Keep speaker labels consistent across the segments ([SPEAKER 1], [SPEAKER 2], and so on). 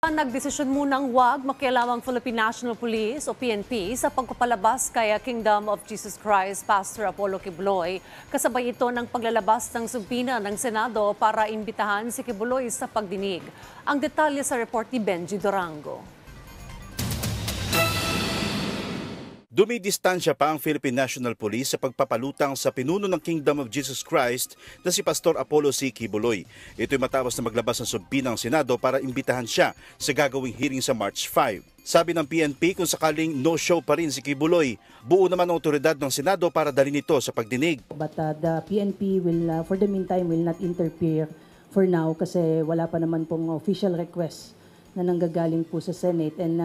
[SPEAKER 1] Nagdesisyon munang wag makialamang Philippine National Police o PNP sa pagpapalabas kay Kingdom of Jesus Christ Pastor Apollo Quiboloy. Kasabay ito ng paglalabas ng sumbina ng Senado para imbitahan si Quiboloy sa pagdinig. Ang detalye sa report ni Benji Durango.
[SPEAKER 2] Dumidistansya pa ang Philippine National Police sa pagpapalutang sa pinuno ng Kingdom of Jesus Christ na si Pastor Apollo C. Quiboloy. Ito'y matapos na maglabas ng sumbina ng Senado para imbitahan siya sa gagawing hearing sa March 5. Sabi ng PNP, kung sakaling no-show pa rin si Quiboloy, buo naman ang otoridad ng Senado para dalhin ito sa pagdinig.
[SPEAKER 3] But the PNP will, for the meantime, will not interfere for now kasi wala pa naman pong official request na nanggagaling po sa Senate, and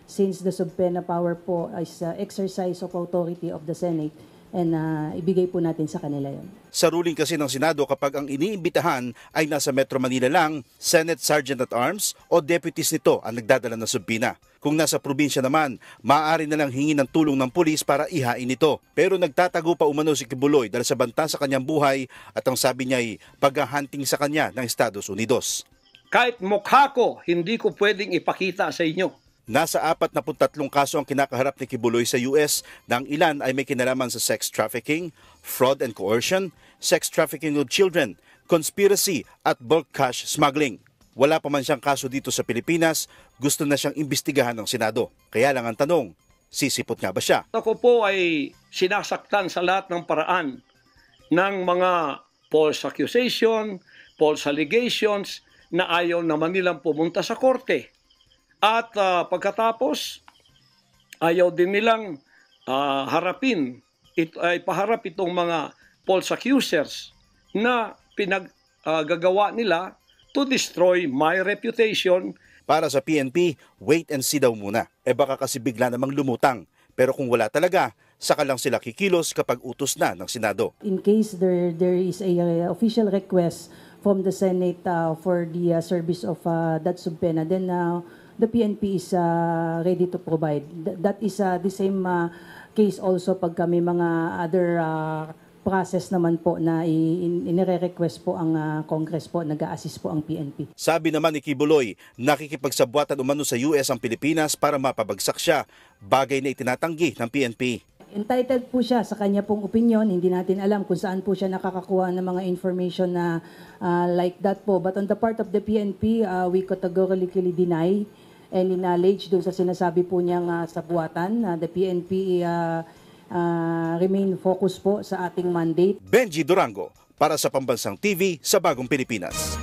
[SPEAKER 3] since the subpoena power po is exercise of authority of the Senate, and ibigay po natin sa kanila yon.
[SPEAKER 2] Sa ruling kasi ng Senado, kapag ang iniimbitahan ay nasa Metro Manila lang, Senate Sergeant-at-Arms o deputies nito ang nagdadala ng subpoena. Kung nasa probinsya naman, maaari na lang hingi ng tulong ng pulis para ihain ito. Pero nagtatago pa umano si Quiboloy dahil sa banta sa kanyang buhay at ang sabi niya ay pag-hunting sa kanya ng Estados Unidos.
[SPEAKER 4] Kahit mukha ko, hindi ko pwedeng ipakita sa inyo.
[SPEAKER 2] Nasa 43 kaso ang kinakaharap ni Quiboloy sa US, na ang ilan ay may kinalaman sa sex trafficking, fraud and coercion, sex trafficking of children, conspiracy at bulk cash smuggling. Wala pa man siyang kaso dito sa Pilipinas, gusto na siyang imbestigahan ng Senado. Kaya lang ang tanong, sisipot nga ba siya?
[SPEAKER 4] Ako po ay sinasaktan sa lahat ng paraan ng mga false accusation, false allegations, na ayaw naman nilang pumunta sa korte. At pagkatapos, ayaw din nilang ipaharap itong mga false accusers na pinaggagawa nila to destroy my reputation.
[SPEAKER 2] Para sa PNP, wait and see daw muna. Baka kasi bigla namang lumutang. Pero kung wala talaga, saka lang sila kikilos kapag utos na ng Senado.
[SPEAKER 3] In case there is a official request from the Senate for the service of that subpoena, then the PNP is ready to provide. That is the same case also pag kami mga other process naman po na inire-request po ang Congress po, nag-a-assist po ang PNP.
[SPEAKER 2] Sabi naman ni Quiboloy, nakikipagsabwatan umano sa US ang Pilipinas para mapabagsak siya, bagay na itinatanggi ng PNP.
[SPEAKER 3] Entitled po siya sa kanya pong opinion. Hindi natin alam kung saan po siya nakakakuha ng mga information na like that po. But on the part of the PNP, we categorically deny any knowledge doon sa sinasabi po niyang sabwatan. The PNP remain focused po sa ating mandate.
[SPEAKER 2] Benji Durango para sa Pambansang TV sa Bagong Pilipinas.